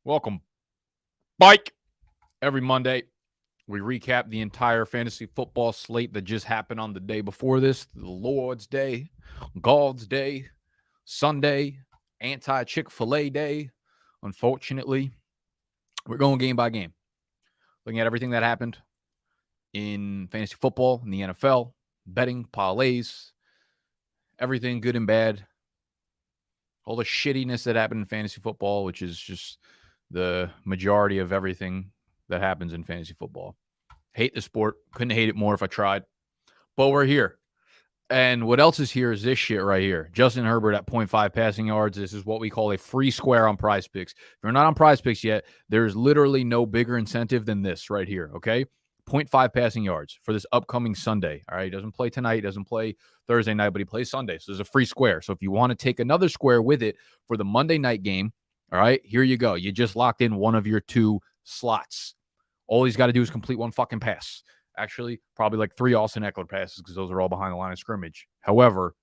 Welcome, Mike. Every Monday, we recap the entire fantasy football slate that just happened on the day before this, the Lord's Day, God's Day, Sunday, anti-Chick-fil-A Day. Unfortunately, we're going game by game, looking at everything that happened in fantasy football, in the NFL, betting, parlays, everything good and bad. All the shittiness that happened in fantasy football, which is just the majority of everything that happens in fantasy football. Hate the sport. Couldn't hate it more if I tried. But we're here. And what else is here is this shit right here. Justin Herbert at 0.5 passing yards. This is what we call a free square on PrizePicks. If you're not on PrizePicks yet, there's literally no bigger incentive than this right here, okay? 0.5 passing yards for this upcoming Sunday, all right? He doesn't play tonight. He doesn't play Thursday night, but he plays Sunday. So there's a free square. So if you want to take another square with it for the Monday night game, all right, here you go. You just locked in one of your two slots. All he's got to do is complete one fucking pass. Actually, probably like 3 Austin Eckler passes because those are all behind the line of scrimmage. However,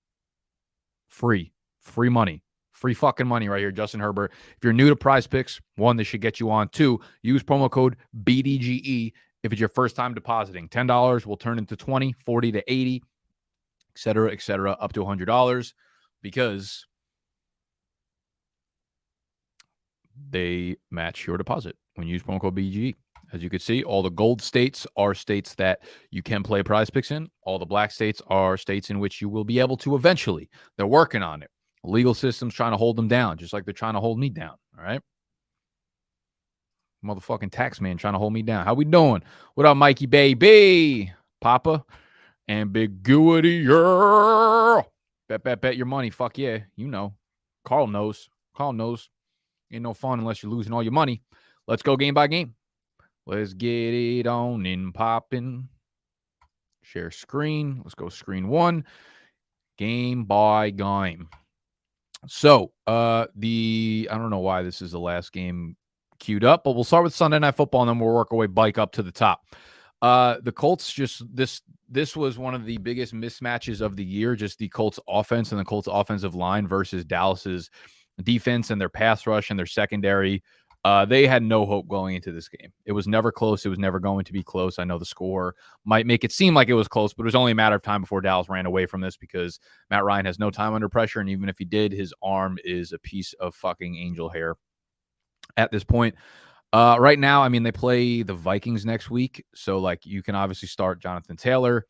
free money. Free fucking money right here, Justin Herbert. If you're new to PrizePicks, 1, this should get you on. 2, use promo code BDGE if it's your first time depositing. $10 will turn into 20, 40 to 80, et cetera, up to $100 because they match your deposit when you use promo code BDGE. As you can see, all the gold states are states that you can play PrizePicks in. All the black states are states in which you will be able to eventually. They're working on it. Legal system's trying to hold them down, just like they're trying to hold me down, all right? Motherfucking tax man trying to hold me down. How we doing? What up, Mikey baby? Papa? Ambiguity, yeah. Bet your money. Fuck yeah. You know. Carl knows. Ain't no fun unless you're losing all your money. Let's go game by game. Let's get it on and popping. Share screen. Let's go screen 1. Game by game. So, I don't know why this is the last game queued up, but we'll start with Sunday Night Football, and then we'll work our way bike up to the top. The Colts this was one of the biggest mismatches of the year, just the Colts offense and the Colts offensive line versus Dallas's defense and their pass rush and their secondary. They had no hope going into this game. It was never close. It was never going to be close. I know the score might make it seem like it was close, but it was only a matter of time before Dallas ran away from this because Matt Ryan has no time under pressure, and even if he did, his arm is a piece of fucking angel hair at this point. Right now, I mean, they play the Vikings next week, so like you can obviously start Jonathan Taylor.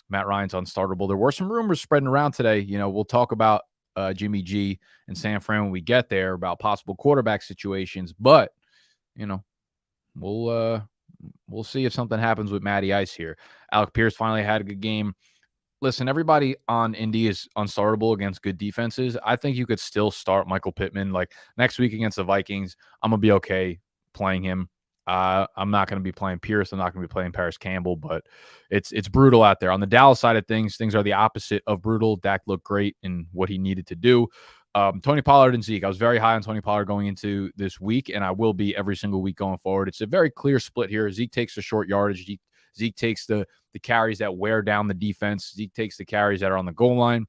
Matt Ryan's unstartable. There were some rumors spreading around today. You know, we'll talk about Jimmy G and San Fran when we get there about possible quarterback situations, but you know, we'll see if something happens with Matty Ice here. Alec Pierce finally had a good game. Listen, everybody on Indy is unstartable against good defenses. I think you could still start Michael Pittman like next week against the Vikings. I'm gonna be okay playing him. I'm not going to be playing Pierce. I'm not going to be playing Paris Campbell, but it's brutal out there. On the Dallas side of things are the opposite of brutal. Dak looked great in what he needed to do. Tony Pollard and Zeke. I was very high on Tony Pollard going into this week, and I will be every single week going forward. It's a very clear split here. Zeke takes the short yardage. Zeke takes the carries that wear down the defense. Zeke takes the carries that are on the goal line.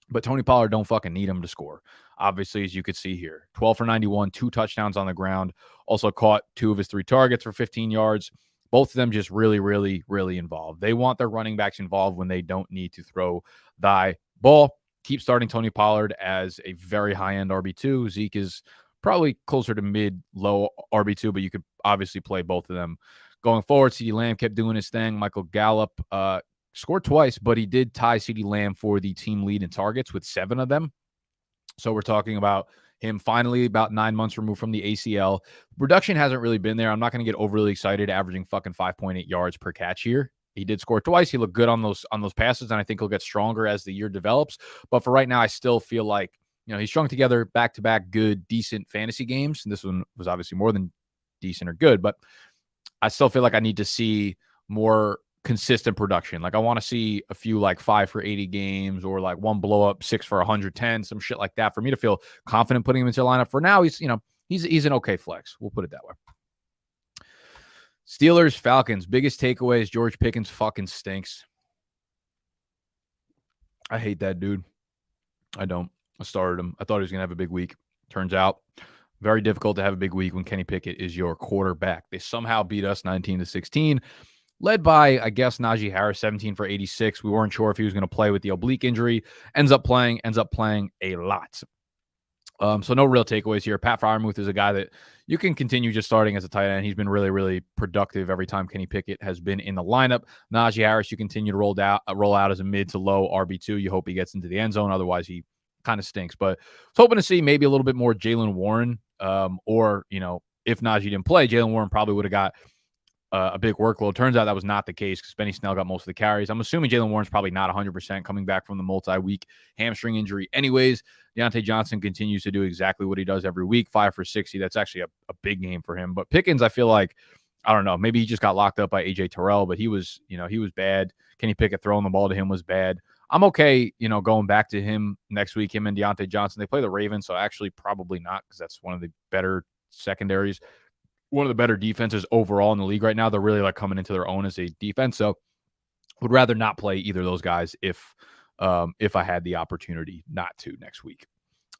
But Tony Pollard don't fucking need him to score. Obviously, as you could see here, 12 for 91, 2 touchdowns on the ground. Also caught 2 of his 3 targets for 15 yards. Both of them just really, really, really involved. They want their running backs involved when they don't need to throw the ball. Keep starting Tony Pollard as a very high-end RB2. Zeke is probably closer to mid-low RB2, but you could obviously play both of them. Going forward, CeeDee Lamb kept doing his thing. Michael Gallup scored twice, but he did tie CeeDee Lamb for the team lead in targets with 7 of them. So we're talking about him finally about 9 months removed from the ACL. Production hasn't really been there. I'm not going to get overly excited averaging fucking 5.8 yards per catch here. He did score twice. He looked good on those passes, and I think he'll get stronger as the year develops. But for right now, I still feel like, you know, he strung together back-to-back good, decent fantasy games. And this one was obviously more than decent or good, but I still feel like I need to see more consistent production. Like I want to see a few like 5 for 80 games or like one blow up 6 for 110, some shit like that for me to feel confident putting him into the lineup. For now, he's an okay flex. We'll put it that way. Steelers, Falcons. Biggest takeaway is George Pickens fucking stinks. I hate that dude. I don't. I started him. I thought he was going to have a big week. Turns out, very difficult to have a big week when Kenny Pickett is your quarterback. They somehow beat us 19-16, led by, I guess, Najee Harris, 17 for 86. We weren't sure if he was going to play with the oblique injury. Ends up playing a lot. So no real takeaways here. Pat Freiermuth is a guy that you can continue just starting as a tight end. He's been really, really productive every time Kenny Pickett has been in the lineup. Najee Harris, you continue to roll out as a mid to low RB2. You hope he gets into the end zone. Otherwise, he kind of stinks. But I was hoping to see maybe a little bit more Jaylen Warren. Or, if Najee didn't play, Jaylen Warren probably would have got a big workload. Turns out that was not the case because Benny Snell got most of the carries. I'm assuming Jaylen Warren's probably not 100% coming back from the multi-week hamstring injury. Anyways, Deontay Johnson continues to do exactly what he does every week, 5 for 60. That's actually a big game for him. But Pickens, I feel like, I don't know, maybe he just got locked up by A.J. Terrell, but he was bad. Kenny Pickett throwing the ball to him was bad. I'm okay, going back to him next week, him and Deontay Johnson. They play the Ravens, so actually probably not because that's one of the better secondaries. One of the better defenses overall in the league right now. They're really coming into their own as a defense. So would rather not play either of those guys if I had the opportunity not to next week.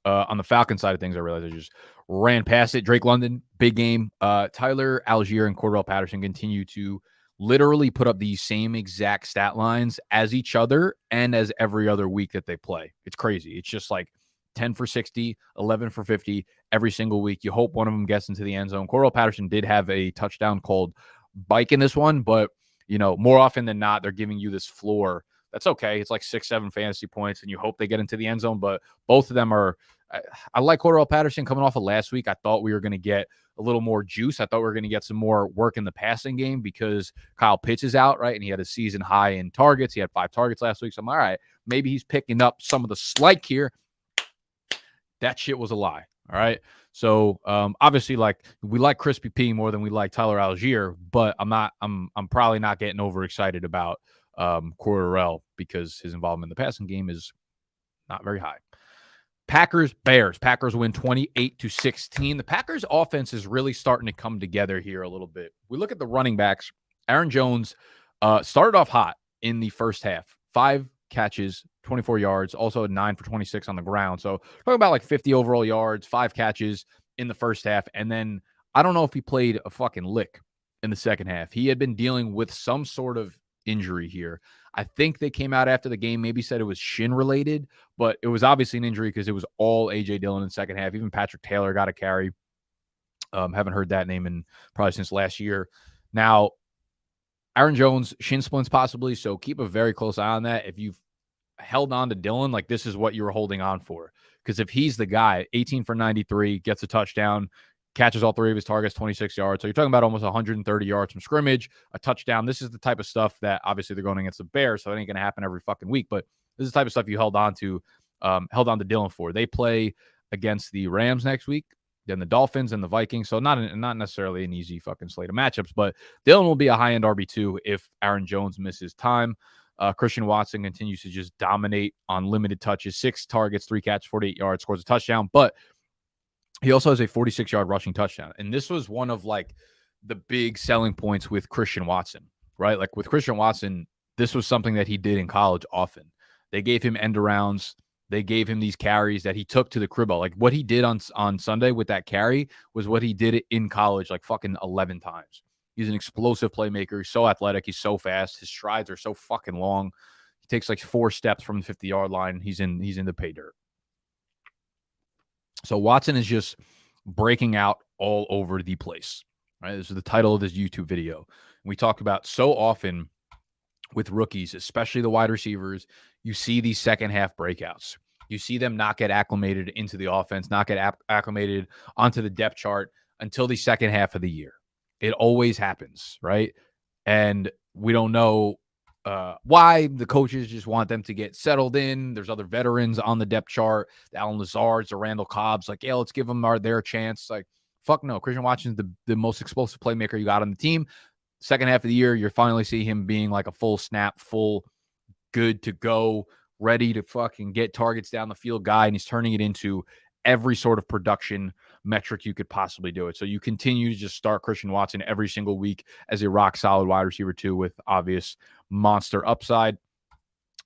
On the Falcons side of things, I realized I just ran past it. Drake London, big game. Tyler Algier and Cordell Patterson continue to literally put up the same exact stat lines as each other and as every other week that they play. It's crazy. It's just 10 for 60, 11 for 50 every single week. You hope one of them gets into the end zone. Cordell Patterson did have a touchdown called Bike in this one, but, more often than not, they're giving you this floor. That's okay. It's 6-7 fantasy points, and you hope they get into the end zone, but both of them are – I like Cordell Patterson coming off of last week. I thought we were going to get a little more juice. I thought we were going to get some more work in the passing game because Kyle Pitts is out, right, and he had a season high in targets. He had 5 targets last week, so I'm all right. Maybe he's picking up some of the slack here. That shit was a lie. All right. So obviously, we like Crispy P more than we like Tyler Algier, but I'm probably not getting overexcited about Cordell because his involvement in the passing game is not very high. Packers, Bears. Packers win 28-16. The Packers offense is really starting to come together here a little bit. We look at the running backs. Aaron Jones started off hot in the first half. 5 catches, 24 yards, also 9 for 26 on the ground. So talking about 50 overall yards, 5 catches in the first half. And then I don't know if he played a fucking lick in the second half. He had been dealing with some sort of injury here. I think they came out after the game, maybe said it was shin related, but it was obviously an injury because it was all A.J. Dillon in the second half. Even Patrick Taylor got a carry. Haven't heard that name in probably since last year. Now, Aaron Jones, shin splints possibly, so keep a very close eye on that. If you've held on to Dillon, this is what you were holding on for. Because if he's the guy, 18 for 93, gets a touchdown, catches all 3 of his targets, 26 yards. So you're talking about almost 130 yards from scrimmage, a touchdown. This is the type of stuff that obviously they're going against the Bears, so it ain't going to happen every fucking week. But this is the type of stuff you held on to Dillon for. They play against the Rams next week, then the Dolphins and the Vikings. So not necessarily an easy fucking slate of matchups, but Dillon will be a high-end RB2 if Aaron Jones misses time. Christian Watson continues to just dominate on limited touches, 6 targets, 3 catches, 48 yards, scores a touchdown. But he also has a 46-yard rushing touchdown. And this was one of the big selling points with Christian Watson, right? With Christian Watson, this was something that he did in college often. They gave him end arounds. They gave him these carries that he took to the cribbo. What he did on Sunday with that carry was what he did in college fucking 11 times. He's an explosive playmaker. He's so athletic. He's so fast. His strides are so fucking long. He takes 4 steps from the 50-yard line. He's in the pay dirt. So Watson is just breaking out all over the place. Right? This is the title of this YouTube video. We talk about so often with rookies, especially the wide receivers, you see these second half breakouts. You see them not get acclimated into the offense, not get acclimated onto the depth chart until the second half of the year. It always happens, right? And we don't know why. The coaches just want them to get settled in. There's other veterans on the depth chart, the Allen Lazards, the Randall Cobbs. Yeah, let's give them their chance. Fuck no. Christian Watson's the most explosive playmaker you got on the team. Second half of the year, you're finally see him being a full snap, full good to go, ready to fucking get targets down the field guy, and he's turning it into every sort of production metric you could possibly do it. So you continue to just start Christian Watson every single week as a rock solid wide receiver 2 with obvious monster upside.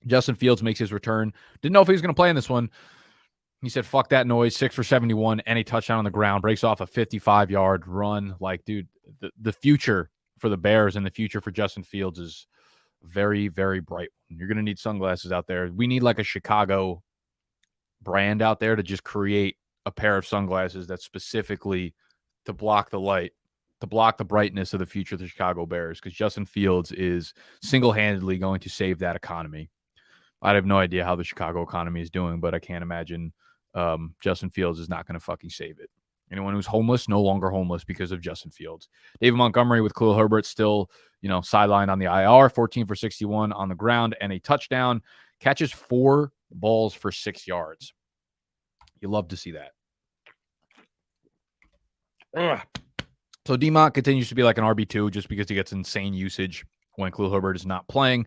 Justin Fields makes his return. Didn't know if he was going to play in this one. He said, fuck that noise, 6 for 71, any touchdown on the ground, breaks off a 55-yard run. Like, dude, the future for the Bears and the future for Justin Fields is very, very bright. You're going to need sunglasses out there. We need like a Chicago brand out there to just create a pair of sunglasses that's specifically to block the light, to block the brightness of the future of the Chicago Bears, because Justin Fields is single-handedly going to save that economy. I have no idea how the Chicago economy is doing, but I can't imagine Justin Fields is not going to fucking save it. Anyone who's homeless, no longer homeless because of Justin Fields. David Montgomery with Khalil Herbert still, sidelined on the IR, 14 for 61 on the ground and a touchdown. Catches 4 balls for 6 yards. You love to see that. Ugh. So D-Mont continues to be like an RB2 just because he gets insane usage when Khalil Herbert is not playing.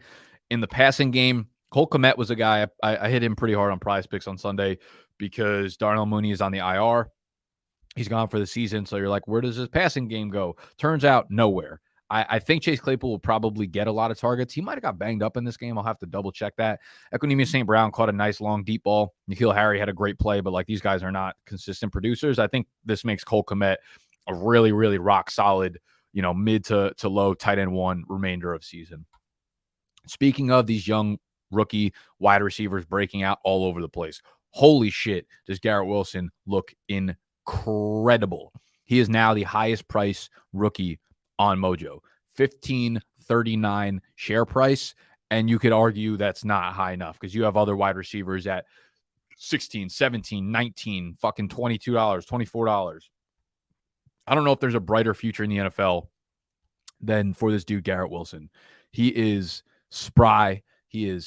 In the passing game, Cole Kmet was a guy, I hit him pretty hard on PrizePicks on Sunday because Darnell Mooney is on the IR. He's gone for the season, so you're like, where does his passing game go? Turns out, nowhere. I think Chase Claypool will probably get a lot of targets. He might have got banged up in this game. I'll have to double-check that. Equanimeous St. Brown caught a nice, long, deep ball. N'Keal Harry had a great play, but, these guys are not consistent producers. I think this makes Cole Kmet a really, really rock-solid, mid to low tight end 1 remainder of season. Speaking of these young rookie wide receivers breaking out all over the place, holy shit, does Garrett Wilson look incredible. He is now the highest price rookie on Mojo, $15.39 share price, and you could argue that's not high enough because you have other wide receivers at $16, $17, $19, fucking $22, $24. I don't know if there's a brighter future in the NFL than for this dude, Garrett Wilson. He is spry. He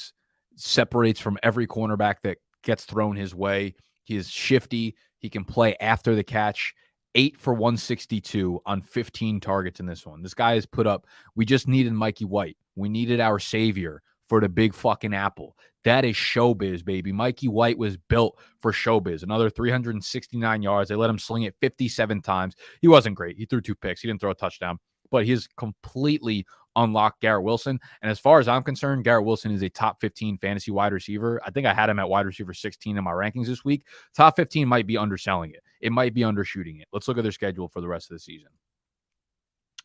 separates from every cornerback that gets thrown his way. He is shifty. He can play after the catch. 8 for 162 on 15 targets in this one. This guy has put up, we just needed Mikey White. We needed our savior for the big fucking apple. That is showbiz, baby. Mikey White was built for showbiz. Another 369 yards. They let him sling it 57 times. He wasn't great. He threw 2 picks. He didn't throw a touchdown, but he's completely unlocked Garrett Wilson. And as far as I'm concerned, Garrett Wilson is a top 15 fantasy wide receiver. I think I had him at wide receiver 16 in my rankings this week. Top 15 might be underselling it. It might be undershooting it. Let's look at their schedule for the rest of the season.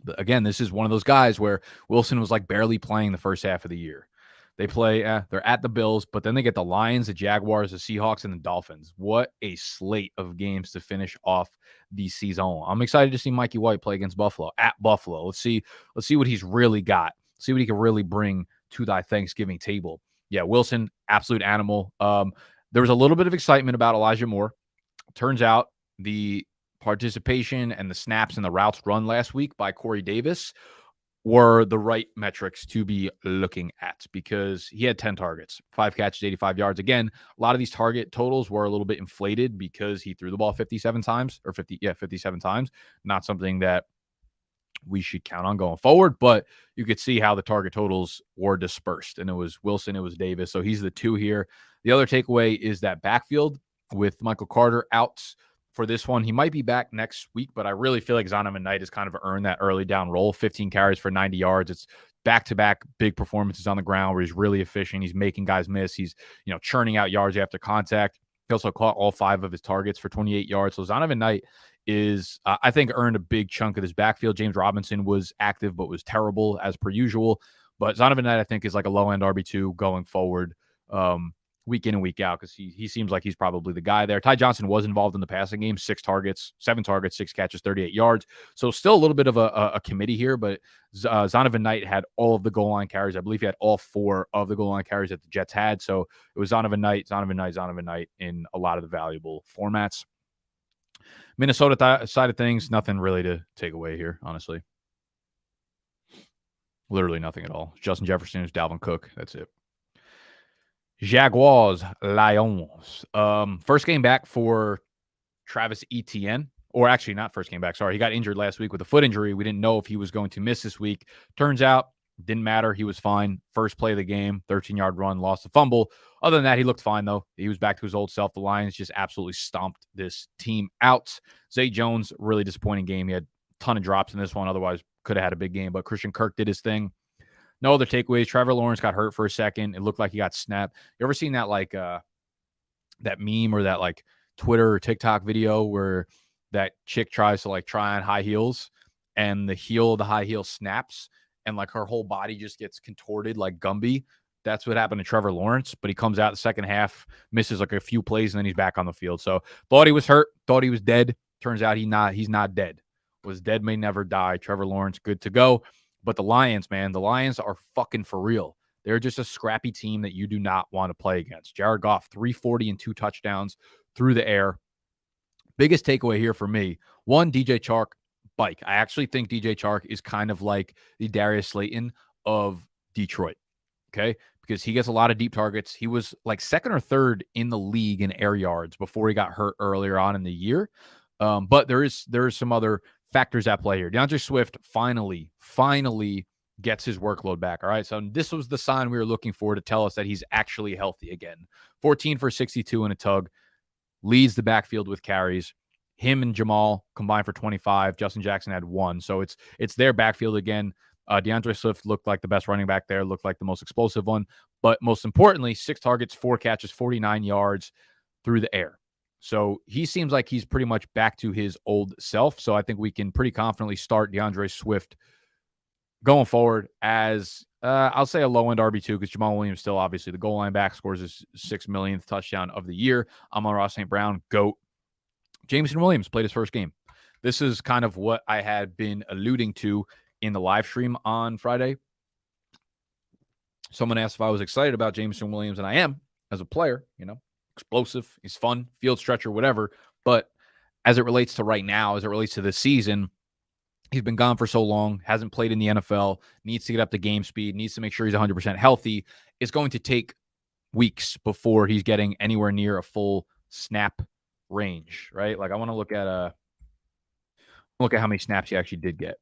But again, this is one of those guys where Wilson was barely playing the first half of the year. They play, they're at the Bills, but then they get the Lions, the Jaguars, the Seahawks, and the Dolphins. What a slate of games to finish off the season. I'm excited to see Mikey White play against Buffalo, at Buffalo. Let's see what he's really got. See what he can really bring to thy Thanksgiving table. Yeah, Wilson, absolute animal. There was a little bit of excitement about Elijah Moore. Turns out the participation and the snaps and the routes run last week by Corey Davis were the right metrics to be looking at because he had 10 targets, 5 catches, 85 yards. Again, a lot of these target totals were a little bit inflated because he threw the ball 57 times. Not something that we should count on going forward, but you could see how the target totals were dispersed. And it was Wilson, it was Davis. So he's the 2 here. The other takeaway is that backfield with Michael Carter out for this one. He might be back next week, but I really feel like Zonovan Knight has kind of earned that early down role. 15 carries for 90 yards. It's back-to-back big performances on the ground where he's really efficient. He's making guys miss. He's, churning out yards after contact. He also caught all 5 of his targets for 28 yards. So Zonovan Knight is, I think, earned a big chunk of this backfield. James Robinson was active, but was terrible as per usual. But Zonovan Knight, I think, is like a low-end RB2 going forward. Week in and week out because he seems like he's probably the guy there. Ty Johnson was involved in the passing game, 7 targets, 6 catches, 38 yards. So still a little bit of a committee here, but Zonovan Knight had all of the goal line carries. I believe he had all 4 of the goal line carries that the Jets had. So it was Zonovan Knight in a lot of the valuable formats. Minnesota side of things, nothing really to take away here, honestly. Literally nothing at all. Justin Jefferson is Dalvin Cook. That's it. Jaguars, Lions. First game back for Travis Etienne. Or actually, not first game back. Sorry, he got injured last week with a foot injury. We didn't know if he was going to miss this week. Turns out, didn't matter. He was fine. First play of the game, 13-yard run, lost a fumble. Other than that, he looked fine, though. He was back to his old self. The Lions just absolutely stomped this team out. Zay Jones, really disappointing game. He had a ton of drops in this one. Otherwise, could have had a big game. But Christian Kirk did his thing. No other takeaways. Trevor Lawrence got hurt for a second. It looked like he got snapped. You ever seen that that meme or that like Twitter or TikTok video where that chick tries to like try on high heels and the heel of the high heel snaps and like her whole body just gets contorted like Gumby. That's what happened to Trevor Lawrence, but he comes out the second half, misses like a few plays, and then he's back on the field. So thought he was hurt, thought he was dead. Turns out he's not dead. Was dead may never die. Trevor Lawrence, good to go. But the Lions, man, the Lions are fucking for real. They're just a scrappy team that you do not want to play against. Jared Goff, 340 and 2 touchdowns through the air. Biggest takeaway here for me, one, DJ Chark, bike. I actually think DJ Chark is kind of like the Darius Slayton of Detroit, okay? Because he gets a lot of deep targets. He was like second or third in the league in air yards before he got hurt earlier on in the year. But there is some other factors at play here. DeAndre Swift finally gets his workload back. All right. So this was the sign we were looking for to tell us that he's actually healthy again. 14 for 62 in a tug, leads the backfield with carries. Him and Jamal combined for 25. Justin Jackson had 1. So it's their backfield again. DeAndre Swift looked like the best running back there, looked like the most explosive one. But most importantly, 6 targets, 4 catches, 49 yards through the air. So he seems like he's pretty much back to his old self. So I think we can pretty confidently start DeAndre Swift going forward as, I'll say a low-end RB2 because Jamal Williams still obviously the goal line back, scores his 6 millionth touchdown of the year. Amon-Ra St. Brown, GOAT. Jameson Williams played his first game. This is kind of what I had been alluding to in the live stream on Friday. Someone asked if I was excited about Jameson Williams, and I am as a player, explosive, he's fun, field stretcher, whatever. But as it relates to right now, as it relates to this season, he's been gone for so long, hasn't played in the NFL, needs to get up to game speed, needs to make sure he's 100% healthy. It's going to take weeks before he's getting anywhere near a full snap range, right? Like I want to look at how many snaps he actually did get.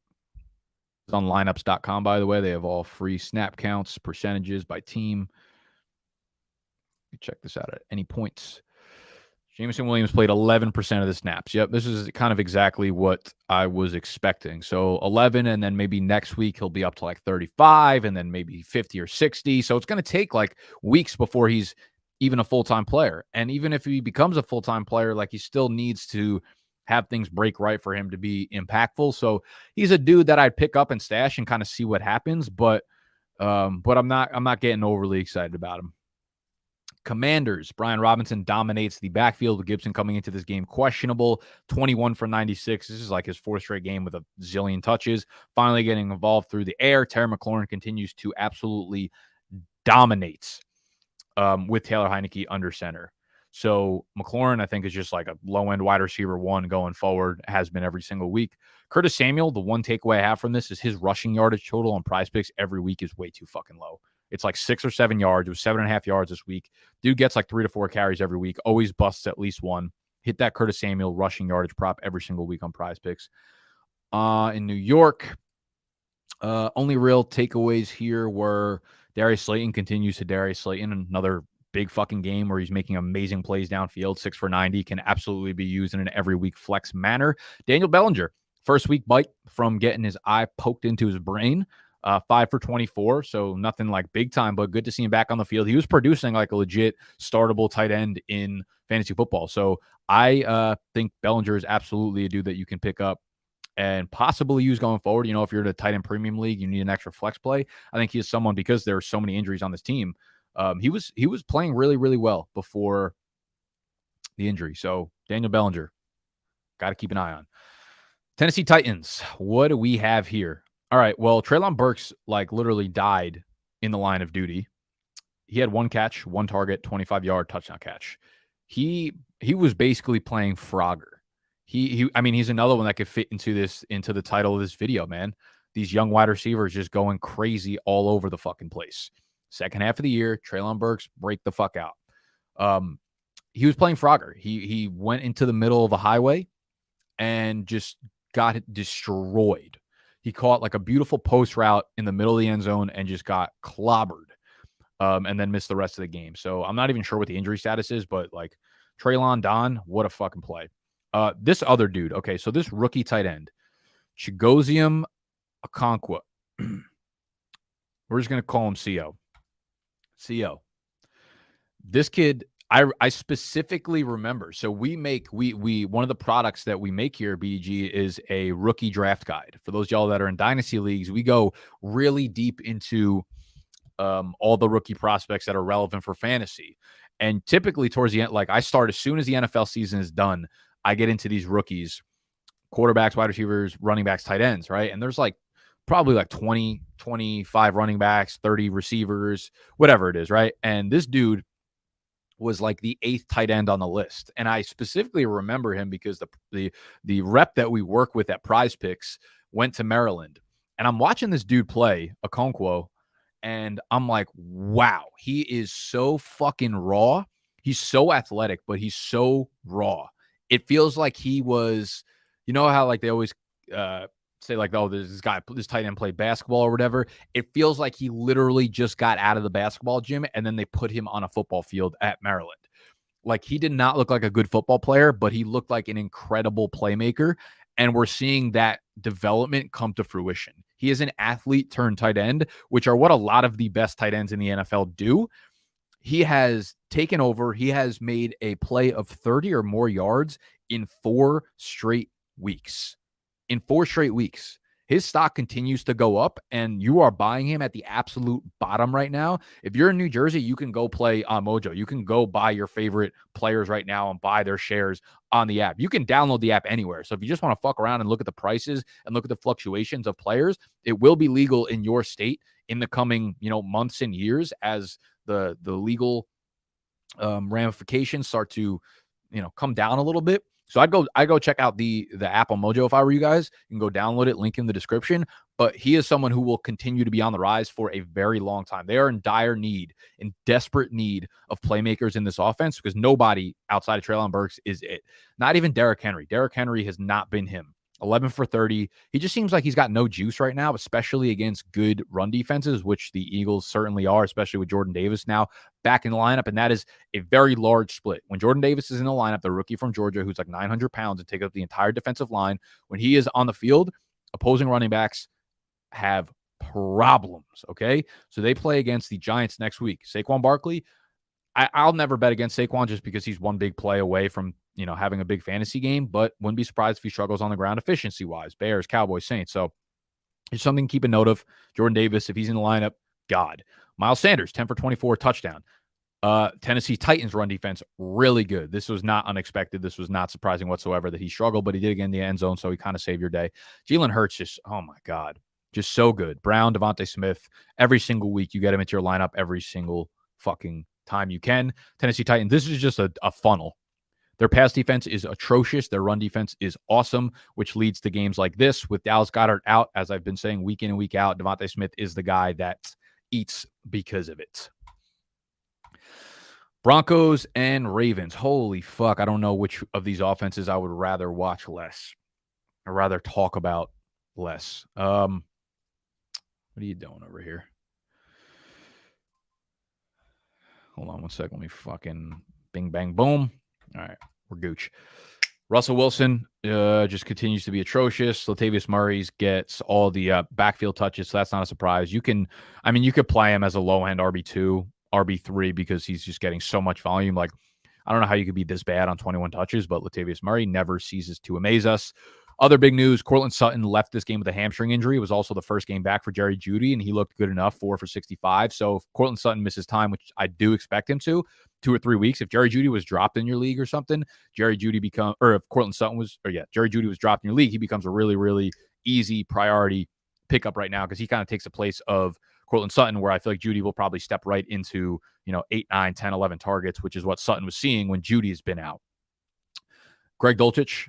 It's on lineups.com, by the way. They have all free snap counts, percentages by team. You check this out at any points. Jameson Williams played 11% of the snaps. Yep, this is kind of exactly what I was expecting. So 11, and then maybe next week he'll be up to like 35, and then maybe 50 or 60. So it's going to take like weeks before he's even a full-time player. And even if he becomes a full-time player, like he still needs to have things break right for him to be impactful. So he's a dude that I'd pick up and stash and kind of see what happens. But I'm not getting overly excited about him. Commanders, Brian Robinson dominates the backfield with Gibson coming into this game questionable, 21 for 96. This is like his 4th straight game with a zillion touches. Finally getting involved through the air. Terry McLaurin continues to absolutely dominate with Taylor Heineke under center. So McLaurin, I think, is just like a low-end wide receiver 1 going forward, has been every single week. Curtis Samuel, the one takeaway I have from this is his rushing yardage total on PrizePicks every week is way too fucking low. It's like 6 or 7 yards. It was 7.5 yards this week. Dude gets like 3 to 4 carries every week. Always busts at least one. Hit that Curtis Samuel rushing yardage prop every single week on PrizePicks. In New York, only real takeaways here were Darius Slayton continues to Darius Slayton. Another big fucking game where he's making amazing plays downfield. 6 for 90. Can absolutely be used in an every week flex manner. Daniel Bellinger, first week bite from getting his eye poked into his brain. 5 for 24, so nothing like big time, but good to see him back on the field. He was producing like a legit startable tight end in fantasy football. So I think Bellinger is absolutely a dude that you can pick up and possibly use going forward. If you're in a tight end premium league, you need an extra flex play. I think he is someone, because there are so many injuries on this team. He was playing really, really well before the injury. So Daniel Bellinger, got to keep an eye on. Tennessee Titans, what do we have here? All right, well, Treylon Burks like literally died in the line of duty. He had 1 catch, 1 target, 25-yard touchdown catch. He was basically playing Frogger. He's another one that could fit into the title of this video, man. These young wide receivers just going crazy all over the fucking place. Second half of the year, Treylon Burks break the fuck out. He was playing Frogger. He went into the middle of a highway and just got destroyed. He caught like a beautiful post route in the middle of the end zone and just got clobbered and then missed the rest of the game. So I'm not even sure what the injury status is, but like Treylon Don, what a fucking play. This other dude, okay, so this rookie tight end, Chigoziem Okonkwo. We're just going to call him CO. This kid, I specifically remember. So we one of the products that we make here at BDG is a rookie draft guide. For those y'all that are in dynasty leagues, we go really deep into all the rookie prospects that are relevant for fantasy. And typically towards the end, like I start as soon as the NFL season is done, I get into these rookies, quarterbacks, wide receivers, running backs, tight ends, right? And there's like probably like 20, 25 running backs, 30 receivers, whatever it is, right? And this dude was like the 8th tight end on the list. And I specifically remember him because the rep that we work with at PrizePicks went to Maryland. And I'm watching this dude play Okonkwo, and I'm like, wow, he is so fucking raw. He's so athletic, but he's so raw. It feels like he was, you know how like they always say like, oh, there's this tight end played basketball or whatever. It feels like he literally just got out of the basketball gym and then they put him on a football field at Maryland. Like he did not look like a good football player, but he looked like an incredible playmaker. And we're seeing that development come to fruition. He is an athlete turned tight end, which are what a lot of the best tight ends in the NFL do. He has taken over. He has made a play of 30 or more yards in 4 straight weeks. In 4 straight weeks. His stock continues to go up, and you are buying him at the absolute bottom right now. If you're in New Jersey, you can go play on Mojo. You can go buy your favorite players right now and buy their shares on the app. You can download the app anywhere. So if you just want to fuck around and look at the prices and look at the fluctuations of players, it will be legal in your state in the coming, months and years as the legal ramifications start to, come down a little bit. So I go check out the app on Mojo if I were you guys. You can go download it, link in the description. But he is someone who will continue to be on the rise for a very long time. They are in dire need, in desperate need of playmakers in this offense because nobody outside of Treylon Burks is it. Not even Derrick Henry. Derrick Henry has not been him. 11 for 30. He just seems like he's got no juice right now, especially against good run defenses, which the Eagles certainly are, especially with Jordan Davis now back in the lineup. And that is a very large split. When Jordan Davis is in the lineup, the rookie from Georgia, who's like 900 pounds and take up the entire defensive line, when he is on the field, opposing running backs have problems. Okay. So they play against the Giants next week. Saquon Barkley, I'll never bet against Saquon just because he's one big play away from, having a big fantasy game, but wouldn't be surprised if he struggles on the ground efficiency-wise. Bears, Cowboys, Saints. So it's something to keep a note of. Jordan Davis, if he's in the lineup, God. Miles Sanders, 10 for 24, touchdown. Tennessee Titans run defense, really good. This was not unexpected. This was not surprising whatsoever that he struggled, but he did again in the end zone, so he kind of saved your day. Jalen Hurts just, oh my God, just so good. Brown, Devontae Smith, every single week you get him into your lineup every single fucking time you can. Tennessee Titans, this is just a funnel. Their pass defense is atrocious. Their run defense is awesome, which leads to games like this with Dallas Goedert out. As I've been saying week in and week out, Devontae Smith is the guy that eats because of it. Broncos and Ravens. Holy fuck. I don't know which of these offenses I would rather watch less or rather talk about less. What are you doing over here? Hold on one second. Let me fucking bing, bang, boom. All right, we're gooch. Russell Wilson just continues to be atrocious. Latavius Murray gets all the backfield touches, so that's not a surprise. You could play him as a low-end RB2, RB3 because he's just getting so much volume. Like, I don't know how you could be this bad on 21 touches, but Latavius Murray never ceases to amaze us. Other big news, Courtland Sutton left this game with a hamstring injury. It was also the first game back for Jerry Jeudy, and he looked good enough, 4 for 65. So if Courtland Sutton misses time, which I do expect him to, 2 or 3 weeks, if Jerry Jeudy was dropped in your league or something, Jerry Jeudy was dropped in your league, he becomes a really, really easy priority pickup right now because he kind of takes the place of Courtland Sutton, where I feel like Jeudy will probably step right into, 8, 9, 10, 11 targets, which is what Sutton was seeing when Jeudy has been out. Greg Dulcich,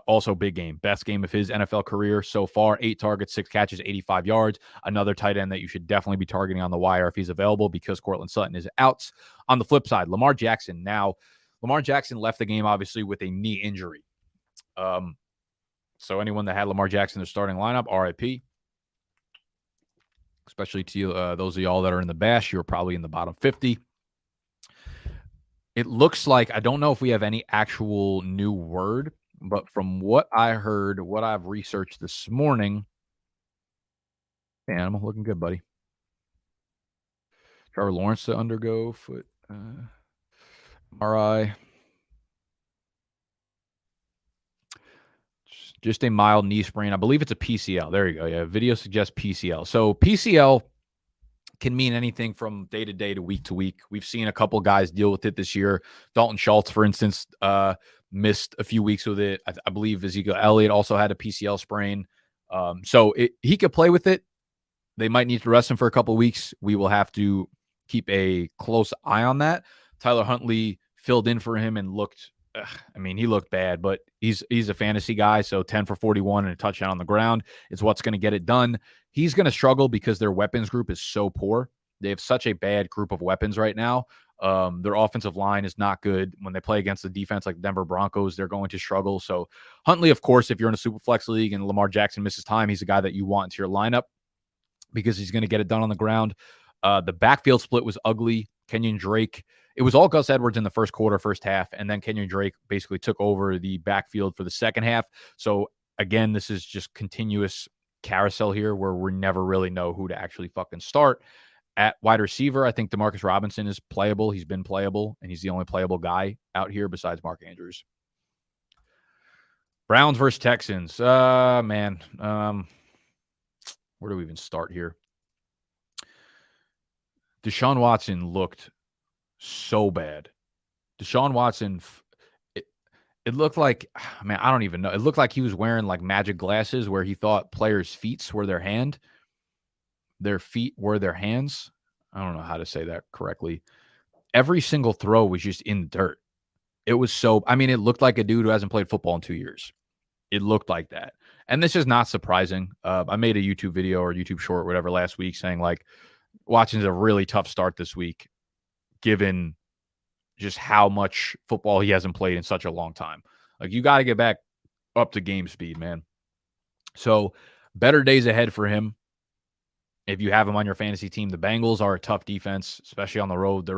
also big game. Best game of his NFL career so far. 8 targets, 6 catches, 85 yards. Another tight end that you should definitely be targeting on the wire if he's available because Courtland Sutton is out. On the flip side, Lamar Jackson. Now, Lamar Jackson left the game, obviously, with a knee injury. So anyone that had Lamar Jackson in their starting lineup, RIP. Especially to those of y'all that are in the bash, you're probably in the bottom 50. It looks like, I don't know if we have any actual new word, but from what I heard, what I've researched this morning, hey, Animal, looking good, buddy. Trevor Lawrence to undergo foot. MRI. Just a mild knee sprain. I believe it's a PCL. There you go. Yeah, video suggests PCL. So PCL can mean anything from day to day to week. We've seen a couple guys deal with it this year. Dalton Schultz, for instance, missed a few weeks with it. I believe Ezekiel Elliott also had a PCL sprain. So he could play with it. They might need to rest him for a couple of weeks. We will have to keep a close eye on that. Tyler Huntley filled in for him and looked, he looked bad, but he's a fantasy guy. So 10 for 41 and a touchdown on the ground is what's going to get it done. He's going to struggle because their weapons group is so poor. They have such a bad group of weapons right now. Their offensive line is not good. When they play against the defense like the Denver Broncos, they're going to struggle. So Huntley, of course, if you're in a super flex league and Lamar Jackson misses time, he's a guy that you want into your lineup because he's going to get it done on the ground. The backfield split was ugly. Kenyon Drake, it was all Gus Edwards in the first quarter, first half, and then Kenyon Drake basically took over the backfield for the second half. So again, this is just continuous carousel here where we never really know who to actually fucking start. At wide receiver, I think Demarcus Robinson is playable. He's been playable, and he's the only playable guy out here besides Mark Andrews. Browns versus Texans. Man. Where do we even start here? Deshaun Watson looked so bad. Deshaun Watson, it looked like, man, I don't even know. It looked like he was wearing like magic glasses where he thought players' feet were their hand. Their feet were their hands. I don't know how to say that correctly. Every single throw was just in the dirt. It was so, it looked like a dude who hasn't played football in 2 years. It looked like that. And this is not surprising. I made a YouTube video or YouTube short, whatever, last week saying like Watson's a really tough start this week, given just how much football he hasn't played in such a long time. Like you got to get back up to game speed, man. So better days ahead for him. If you have him on your fantasy team, the Bengals are a tough defense, especially on the road.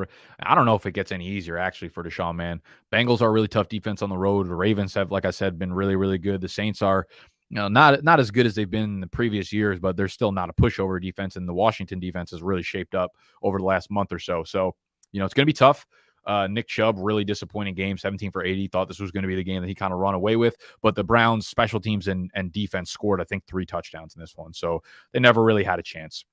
I don't know if it gets any easier, actually, for Deshaun, man. Bengals are a really tough defense on the road. The Ravens have, like I said, been really, really good. The Saints are, not as good as they've been in the previous years, but they're still not a pushover defense. And the Washington defense has really shaped up over the last month or so. So, it's going to be tough. Nick Chubb, really disappointing game, 17 for 80. Thought this was going to be the game that he kind of run away with. But the Browns special teams and defense scored, I think, 3 touchdowns in this one. So they never really had a chance.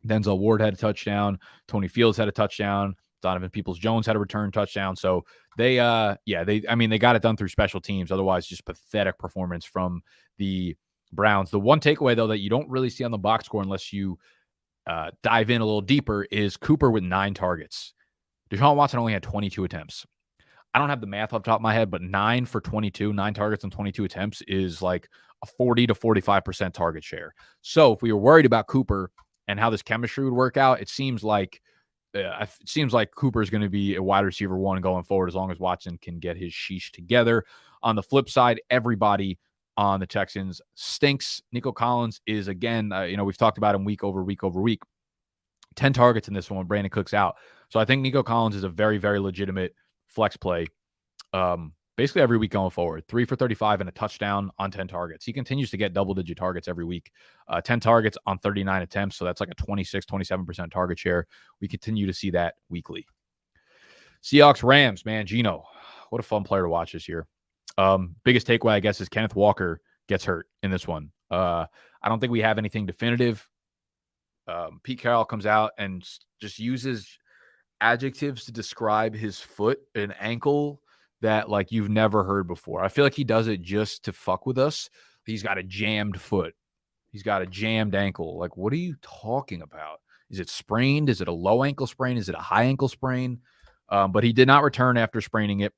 Denzel Ward had a touchdown. Tony Fields had a touchdown. Donovan Peoples-Jones had a return touchdown. So they got it done through special teams. Otherwise, just pathetic performance from the Browns. The one takeaway, though, that you don't really see on the box score unless you dive in a little deeper is Cooper with 9 targets. Deshaun Watson only had 22 attempts. I don't have the math off the top of my head, but 9 for 22, 9 targets on 22 attempts is like a 40 to 45% target share. So if we were worried about Cooper and how this chemistry would work out, it seems like Cooper is going to be a wide receiver 1 going forward as long as Watson can get his sheesh together. On the flip side, everybody on the Texans stinks. Nico Collins is, again, we've talked about him week over week over week. 10 targets in this one when Brandon Cook's out. So I think Nico Collins is a very, very legitimate flex play basically every week going forward. 3 for 35 and a touchdown on 10 targets. He continues to get double-digit targets every week. 10 targets on 39 attempts, so that's like a 26, 27% target share. We continue to see that weekly. Seahawks, Rams, man, Geno. What a fun player to watch this year. Biggest takeaway, I guess, is Kenneth Walker gets hurt in this one. I don't think we have anything definitive. Pete Carroll comes out and just uses adjectives to describe his foot and ankle that like you've never heard before. I feel like he does it just to fuck with us. He's got a jammed foot. He's got a jammed ankle. Like, what are you talking about? Is it sprained? Is it a low ankle sprain? Is it a high ankle sprain? But he did not return after spraining it.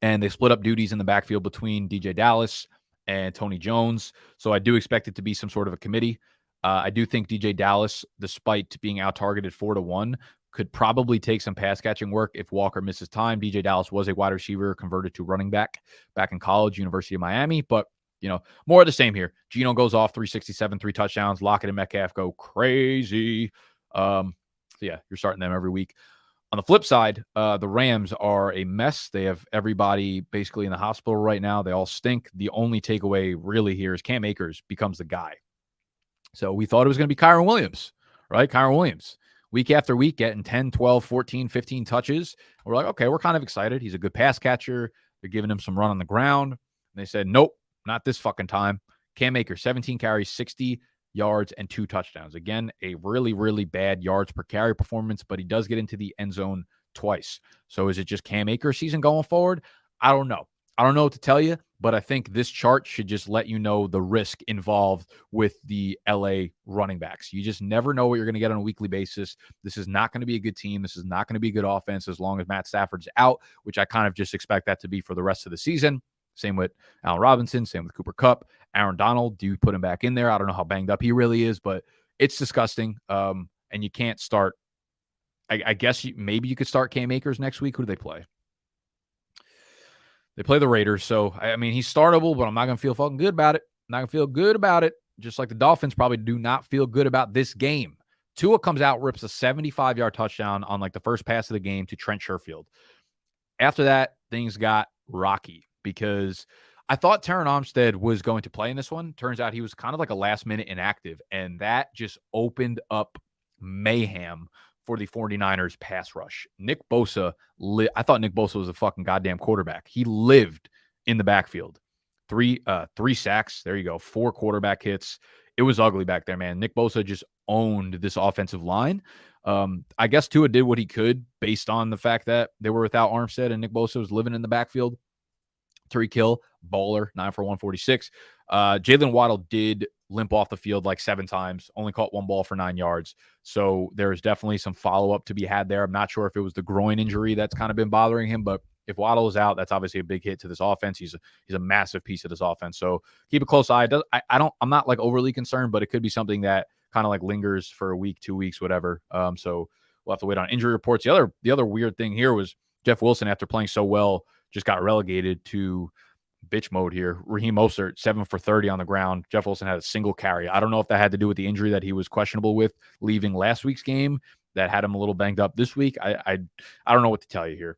And they split up duties in the backfield between DJ Dallas and Tony Jones. So I do expect it to be some sort of a committee. I do think DJ Dallas, despite being out-targeted 4-1, could probably take some pass-catching work if Walker misses time. DJ Dallas was a wide receiver converted to running back in college, University of Miami. But, more of the same here. Geno goes off 367, 3 touchdowns. Lockett and Metcalf go crazy. So, yeah, you're starting them every week. On the flip side, the Rams are a mess. They have everybody basically in the hospital right now. They all stink. The only takeaway really here is Cam Akers becomes the guy. So we thought it was going to be Kyron Williams, right? Kyron Williams. week after week, getting 10, 12, 14, 15 touches. We're like, okay, we're kind of excited. He's a good pass catcher. They're giving him some run on the ground. And they said, nope, not this fucking time. Cam Akers, 17 carries, 60 yards, and 2 touchdowns. Again, a really, really bad yards per carry performance, but he does get into the end zone twice. So is it just Cam Akers season going forward? I don't know. I don't know what to tell you, but I think this chart should just let you know the risk involved with the LA running backs. You just never know what you're going to get on a weekly basis. This is not going to be a good team. This is not going to be a good offense as long as Matt Stafford's out, which I kind of just expect that to be for the rest of the season. Same with Allen Robinson, same with Cooper Kupp. Aaron Donald, do you put him back in there? I don't know how banged up he really is, but it's disgusting. And you can't start. I guess maybe you could start Cam Akers next week. Who do they play? They play the Raiders. So, I mean, he's startable, but I'm not going to feel fucking good about it. I'm not going to feel good about it. Just like the Dolphins probably do not feel good about this game. Tua comes out, rips a 75-yard touchdown on like the first pass of the game to Trent Sherfield. After that, things got rocky because I thought Terron Armstead was going to play in this one. Turns out he was kind of like a last-minute inactive, and that just opened up mayhem for the 49ers pass rush. Nick Bosa, I thought Nick Bosa was a fucking goddamn quarterback. He lived in the backfield. Three sacks. There you go. 4 quarterback hits. It was ugly back there, man. Nick Bosa just owned this offensive line. I guess Tua did what he could based on the fact that they were without Armstead and Nick Bosa was living in the backfield. Tyreek Hill, baller, 9 for 146. Jalen Waddle did limp off the field like 7 times, only caught 1 ball for 9 yards. So there's definitely some follow-up to be had there. I'm not sure if it was the groin injury that's kind of been bothering him, but if Waddle is out, that's obviously a big hit to this offense. He's a massive piece of this offense. So keep a close eye. I'm not like overly concerned, but it could be something that kind of like lingers for a week, 2 weeks, whatever. So we'll have to wait on injury reports. The other weird thing here was Jeff Wilson, after playing so well, just got relegated to bitch mode here. Raheem Mostert, 7 for 30 on the ground. Jeff Wilson had a single carry. I don't know if that had to do with the injury that he was questionable with leaving last week's game that had him a little banged up this week. I don't know what to tell you here.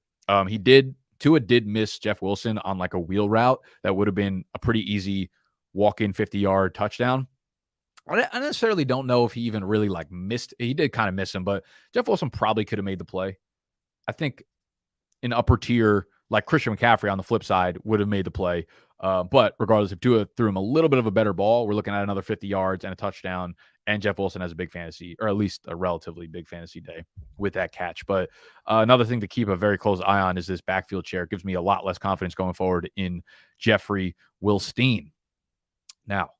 Tua did miss Jeff Wilson on like a wheel route that would have been a pretty easy walk-in 50-yard touchdown. I necessarily don't know if he even really like missed. He did kind of miss him, but Jeff Wilson probably could have made the play. I think an upper tier like Christian McCaffrey on the flip side would have made the play. But regardless, if Tua threw him a little bit of a better ball, we're looking at another 50 yards and a touchdown. And Jeff Wilson has a big fantasy, or at least a relatively big fantasy day with that catch. But another thing to keep a very close eye on is this backfield share. It gives me a lot less confidence going forward in Jeffrey Wilstein. Now,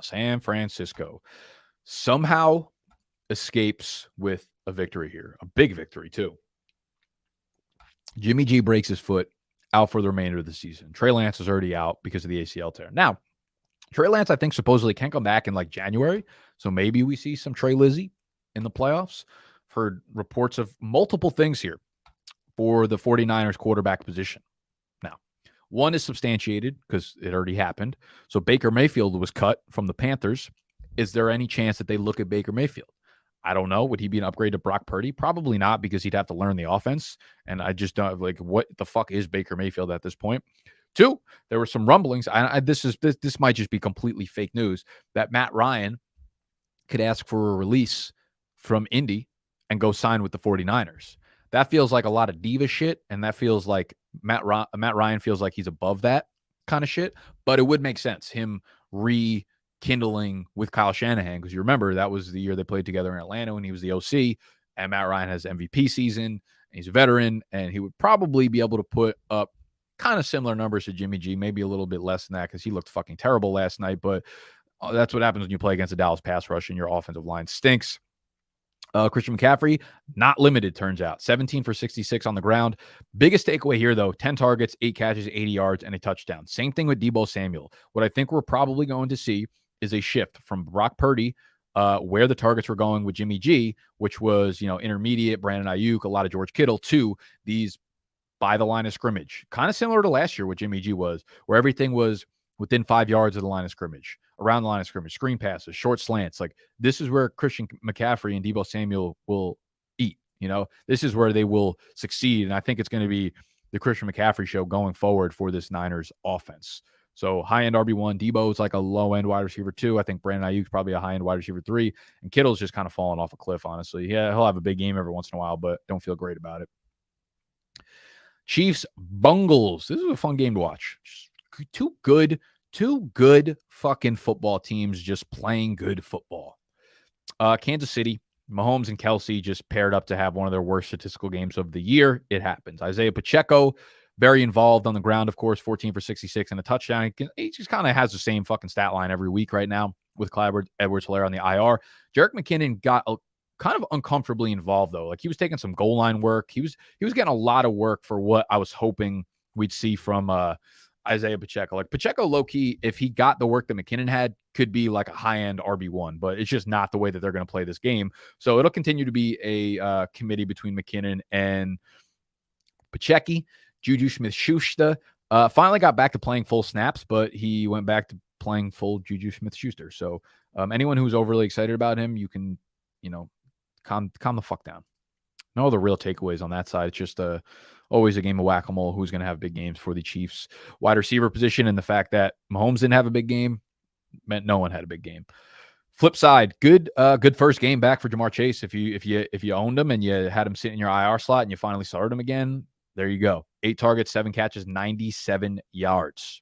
San Francisco somehow escapes with a victory here, a big victory too. Jimmy G breaks his foot, out for the remainder of the season. Trey Lance is already out because of the ACL tear. Now, Trey Lance, I think, supposedly can come back in like January. So maybe we see some Trey Lizzie in the playoffs. I've heard reports of multiple things here for the 49ers quarterback position. Now, one is substantiated because it already happened. So Baker Mayfield was cut from the Panthers. Is there any chance that they look at Baker Mayfield? I don't know. Would he be an upgrade to Brock Purdy? Probably not, because he'd have to learn the offense. And I just don't like, what the fuck is Baker Mayfield at this point? 2, there were some rumblings. This might just be completely fake news that Matt Ryan could ask for a release from Indy and go sign with the 49ers. That feels like a lot of diva shit. And that feels like Matt Ryan feels like he's above that kind of shit. But it would make sense, him rekindling with Kyle Shanahan, because you remember that was the year they played together in Atlanta when he was the OC, and Matt Ryan has MVP season, and he's a veteran, and he would probably be able to put up kind of similar numbers to Jimmy G, maybe a little bit less than that because he looked fucking terrible last night, but that's what happens when you play against the Dallas pass rush and your offensive line stinks. Christian McCaffrey, not limited, turns out. 17 for 66 on the ground. Biggest takeaway here, though, 10 targets, 8 catches, 80 yards, and a touchdown. Same thing with Deebo Samuel. What I think we're probably going to see is a shift from Brock Purdy, where the targets were going with Jimmy G, which was, intermediate, Brandon Ayuk, a lot of George Kittle, to these by the line of scrimmage. Kind of similar to last year what Jimmy G was, where everything was within 5 yards of the line of scrimmage, around the line of scrimmage, screen passes, short slants. Like, this is where Christian McCaffrey and Deebo Samuel will eat. This is where they will succeed. And I think it's going to be the Christian McCaffrey show going forward for this Niners offense. So high-end RB1. Debo's like a low-end wide receiver 2. I think Brandon Ayuk's probably a high-end wide receiver 3. And Kittle's just kind of falling off a cliff, honestly. Yeah, he'll have a big game every once in a while, but don't feel great about it. Chiefs, Bengals. This is a fun game to watch. Two good fucking football teams just playing good football. Kansas City, Mahomes and Kelsey just paired up to have one of their worst statistical games of the year. It happens. Isaiah Pacheco, very involved on the ground, of course, 14 for 66 and a touchdown. He just kind of has the same fucking stat line every week right now with Clyde Edwards-Helaire on the IR. Jerick McKinnon got kind of uncomfortably involved, though. Like, he was taking some goal line work. He was getting a lot of work for what I was hoping we'd see from Isaiah Pacheco. Like, Pacheco, low-key, if he got the work that McKinnon had, could be like a high-end RB1, but it's just not the way that they're going to play this game. So it'll continue to be a committee between McKinnon and Pacheco. Juju Smith-Schuster finally got back to playing full snaps, but he went back to playing full Juju Smith-Schuster. So anyone who's overly excited about him, you can, calm the fuck down. No other real takeaways on that side. It's just always a game of whack-a-mole. Who's going to have big games for the Chiefs? Wide receiver position, and the fact that Mahomes didn't have a big game meant no one had a big game. Flip side, good first game back for Jamar Chase. If you owned him and you had him sit in your IR slot and you finally started him again, there you go. 8 targets, 7 catches, 97 yards.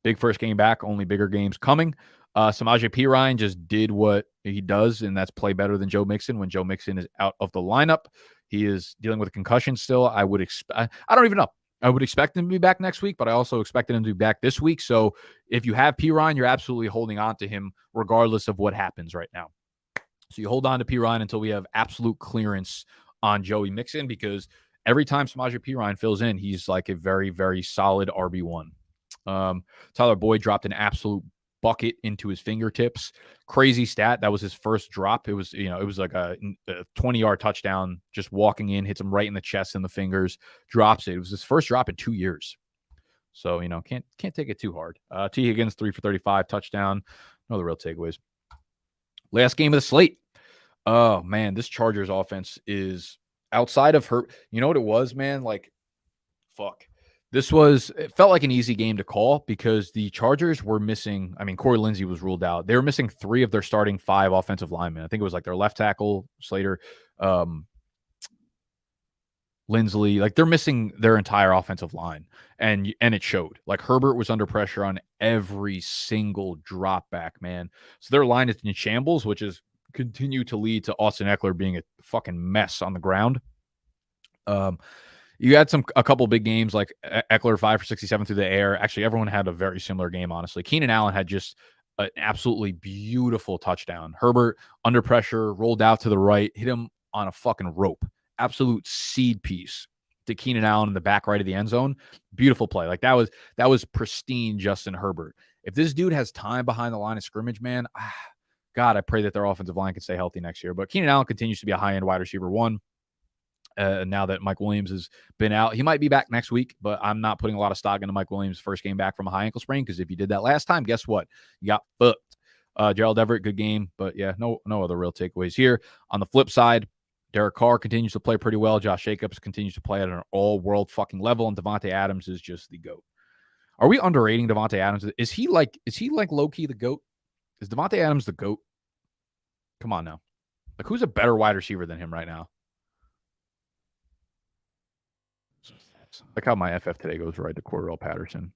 Big first game back, only bigger games coming. Samaje Perine just did what he does, and that's play better than Joe Mixon when Joe Mixon is out of the lineup. He is dealing with a concussion still. I don't even know. I would expect him to be back next week, but I also expected him to be back this week. So if you have Perine, you're absolutely holding on to him regardless of what happens right now. So you hold on to Perine until we have absolute clearance on Joey Mixon, because every time Samaje Perine fills in, he's like a very, very solid RB1. Tyler Boyd dropped an absolute bucket into his fingertips. Crazy stat. That was his first drop. It was like a 20-yard touchdown, just walking in, hits him right in the chest and the fingers, drops it. It was his first drop in 2 years. So, can't take it too hard. T. Higgins, 3 for 35, touchdown. No other real takeaways. Last game of the slate. Oh, man, this Chargers offense is outside of her. You know what it was, man? Like, fuck. It felt like an easy game to call because the Chargers were missing. I mean, Corey Lindsey was ruled out. They were missing 3 of their starting 5 offensive linemen. I think it was like their left tackle, Slater, Lindsley. Like, they're missing their entire offensive line, and it showed. Like, Herbert was under pressure on every single drop back, man. So their line is in shambles, which is continue to lead to Austin Eckler being a fucking mess on the ground. You had a couple big games like Eckler 5 for 67 through the air. Actually, everyone had a very similar game, honestly. Keenan Allen had just an absolutely beautiful touchdown. Herbert under pressure, rolled out to the right, hit him on a fucking rope. Absolute seed piece to Keenan Allen in the back right of the end zone. Beautiful play. Like, that was pristine Justin Herbert. If this dude has time behind the line of scrimmage, man, God, I pray that their offensive line can stay healthy next year. But Keenan Allen continues to be a high-end wide receiver 1. Now that Mike Williams has been out. He might be back next week, but I'm not putting a lot of stock into Mike Williams' first game back from a high ankle sprain, because if you did that last time, guess what? You got fucked. Gerald Everett, good game, but yeah, no other real takeaways here. On the flip side, Derek Carr continues to play pretty well. Josh Jacobs continues to play at an all-world fucking level, and Devontae Adams is just the GOAT. Are we underrating Devontae Adams? Is he like low-key the GOAT? Is Devontae Adams the GOAT? Come on now. Like, who's a better wide receiver than him right now? Like how my FF today goes right to Cordell Patterson.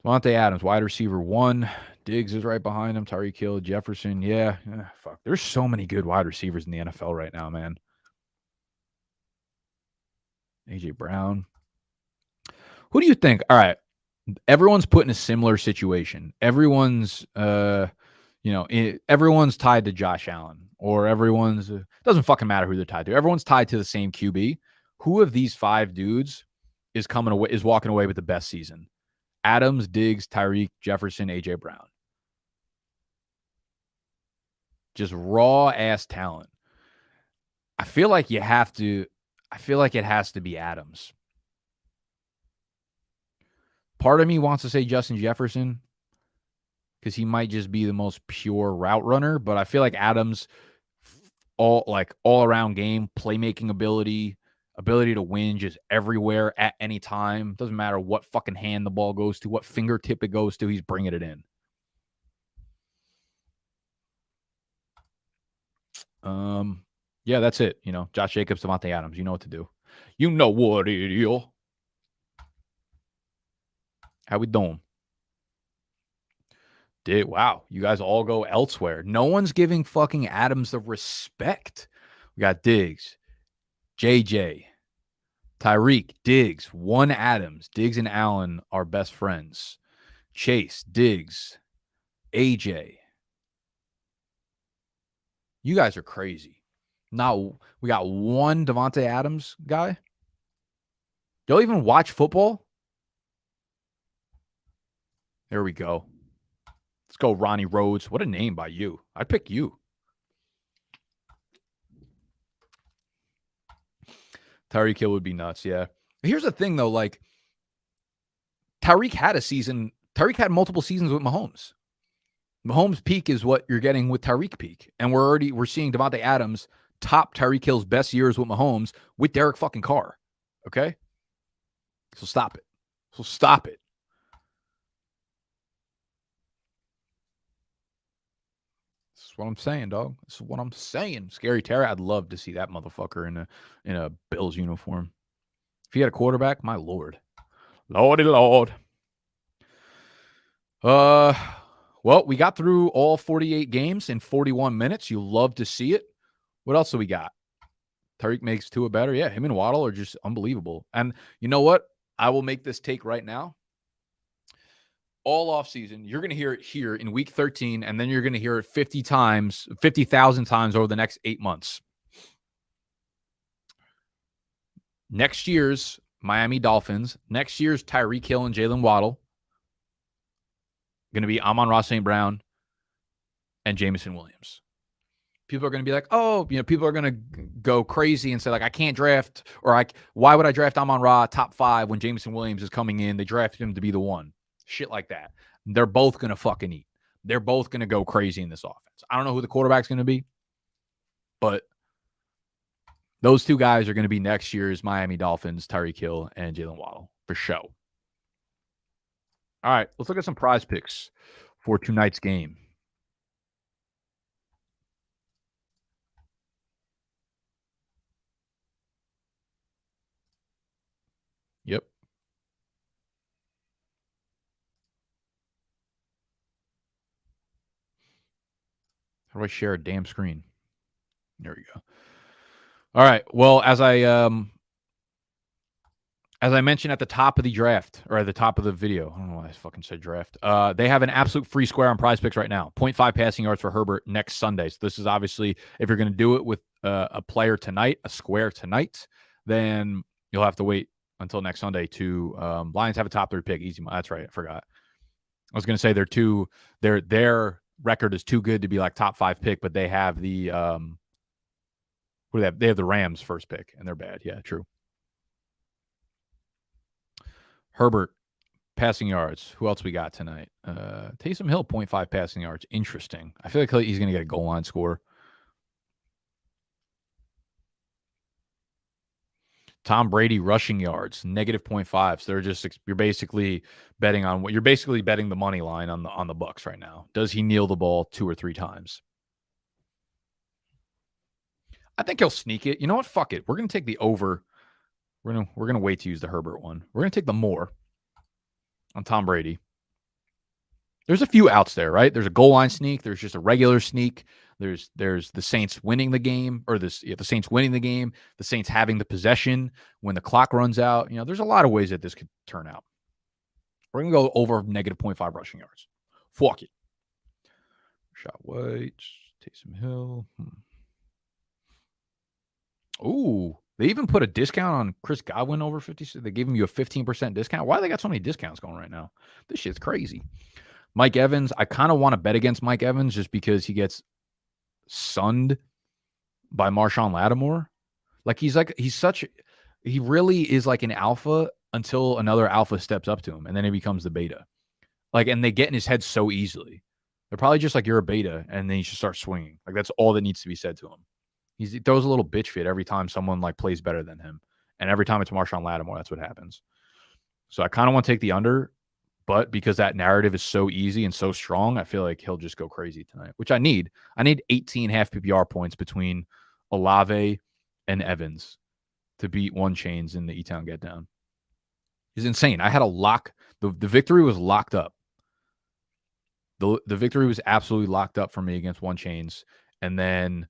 Devontae Adams, wide receiver 1. Diggs is right behind him. Tyreek Hill, Jefferson. Yeah. Fuck. There's so many good wide receivers in the NFL right now, man. A.J. Brown. Who do you think? All right. Everyone's put in a similar situation. Everyone's everyone's tied to Josh Allen, or everyone's doesn't fucking matter who they're tied to. Everyone's tied to the same QB. Who of these 5 dudes is walking away with the best season? Adams, Diggs, Tyreek, Jefferson, AJ Brown. Just raw ass talent. I feel like it has to be Adams. Part of me wants to say Justin Jefferson, because he might just be the most pure route runner, but I feel like Adams, all around game, playmaking ability, ability to win just everywhere at any time. Doesn't matter what fucking hand the ball goes to, what fingertip it goes to, he's bringing it in. Yeah, that's it. Josh Jacobs, Devontae Adams. You know what to do. You know what it is. How we doing? Wow, you guys all go elsewhere. No one's giving fucking Adams the respect. We got Diggs, JJ, Tyreek, Diggs, one Adams. Diggs and Allen are best friends. Chase, Diggs, AJ. You guys are crazy. Now we got one Devontae Adams guy. Y'all even watch football? There we go. Let's go, Ronnie Rhodes. What a name by you. I'd pick you. Tyreek Hill would be nuts, yeah. Here's the thing, though. Like, Tyreek had multiple seasons with Mahomes. Mahomes' peak is what you're getting with Tyreek peak. And we're seeing Devontae Adams top Tyreek Hill's best years with Mahomes with Derek fucking Carr. Okay? So stop it. This is what I'm saying, dog. This is what I'm saying. Scary Terry, I'd love to see that motherfucker in a Bills uniform. If he had a quarterback, my lord. Lordy Lord. Well, we got through all 48 games in 41 minutes. You love to see it. What else do we got? Tyreek makes Tua better. Yeah, him and Waddle are just unbelievable. And you know what? I will make this take right now. All offseason, you're going to hear it here in week 13, and then you're going to hear it 50,000 times over the next 8 months. Next year's Miami Dolphins, next year's Tyreek Hill and Jalen Waddle, going to be Amon-Ra St. Brown and Jameson Williams. People are going to be like, people are going to go crazy and say, like, I can't draft, or why would I draft Amon-Ra top 5 when Jameson Williams is coming in? They drafted him to be the one. Shit like that. They're both going to fucking eat. They're both going to go crazy in this offense. I don't know who the quarterback's going to be, but those two guys are going to be next year's Miami Dolphins, Tyreek Hill and Jalen Waddle, for show. All right, let's look at some prize picks for tonight's game. Yep. How do I share a damn screen? There we go. All right. Well, as I mentioned at the top of the draft, or at the top of the video, I don't know why I fucking said draft. They have an absolute free square on PrizePicks right now. 0.5 passing yards for Herbert next Sunday. So this is obviously, if you're going to do it with a player tonight, a square tonight, then you'll have to wait until next Sunday to Lions have a top 3 pick. Easy. That's right. I forgot. I was going to say their record is too good to be like top 5 pick, but they have the they have the Rams first pick, and they're bad. Yeah, true. Herbert, passing yards. Who else we got tonight? Taysom Hill, 0.5 passing yards. Interesting. I feel like he's going to get a goal line score. Tom Brady, rushing yards, negative 0.5. So you're basically betting the money line on the Bucs right now. Does he kneel the ball 2 or 3 times? I think he'll sneak it. You know what? Fuck it. We're going to take the over. We're gonna wait to use the Herbert one. We're gonna take the more on Tom Brady. There's a few outs there, right? There's a goal line sneak. There's just a regular sneak. There's the Saints winning the game, or the Saints winning the game. The Saints having the possession when the clock runs out. There's a lot of ways that this could turn out. We're gonna go over negative 0.5 rushing yards. Fuck it. Shot White, Taysom Hill. Ooh. They even put a discount on Chris Godwin over 50. They gave him you a 15% discount. Why do they got so many discounts going right now? This shit's crazy. Mike Evans, I kind of want to bet against Mike Evans just because he gets sunned by Marshawn Lattimore. Like he really is like an alpha until another alpha steps up to him, and then he becomes the beta. Like, and they get in his head so easily. They're probably just like, you're a beta, and then you should start swinging. Like, that's all that needs to be said to him. He throws a little bitch fit every time someone like plays better than him. And every time it's Marshawn Lattimore, that's what happens. So I kind of want to take the under, but because that narrative is so easy and so strong, I feel like he'll just go crazy tonight, which I need. I need 18 half PPR points between Olave and Evans to beat one chains in the E-Town get down. It's insane. I had a lock. The victory was locked up. The victory was absolutely locked up for me against one chains. And then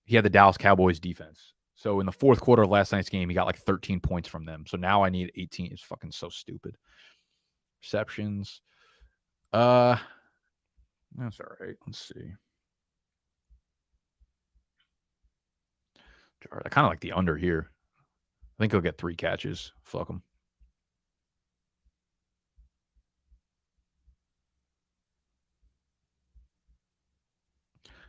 he had the Dallas Cowboys defense. So in the fourth quarter of last night's game, he got like 13 points from them. So now I need 18. It's fucking so stupid. Receptions. That's all right. Let's see. I kind of like the under here. I think he'll get 3 catches. Fuck him.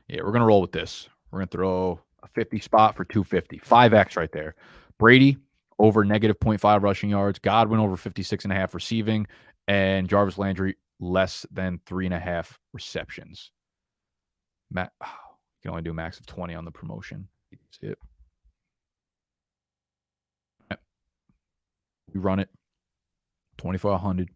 Yeah, we're going to roll with this. We're going to throw a 50 spot for 250. 5X right there. Brady over negative 0.5 rushing yards. Godwin over 56.5 receiving. And Jarvis Landry less than 3.5 receptions. You can only do a max of 20 on the promotion. See it. You run it. 2,400.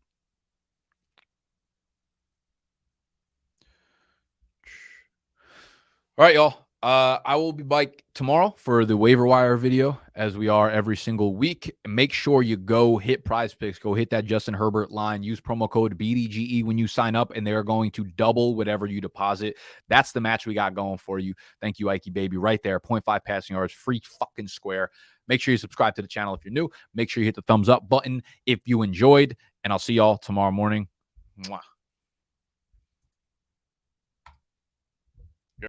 All right, y'all. I will be back tomorrow for the waiver wire video, as we are every single week. Make sure you go hit PrizePicks. Go hit that Justin Herbert line. Use promo code BDGE when you sign up, and they're going to double whatever you deposit. That's the match we got going for you. Thank you, Ikey baby. Right there, 0.5 passing yards, free fucking square. Make sure you subscribe to the channel if you're new. Make sure you hit the thumbs up button if you enjoyed, and I'll see y'all tomorrow morning. Mwah.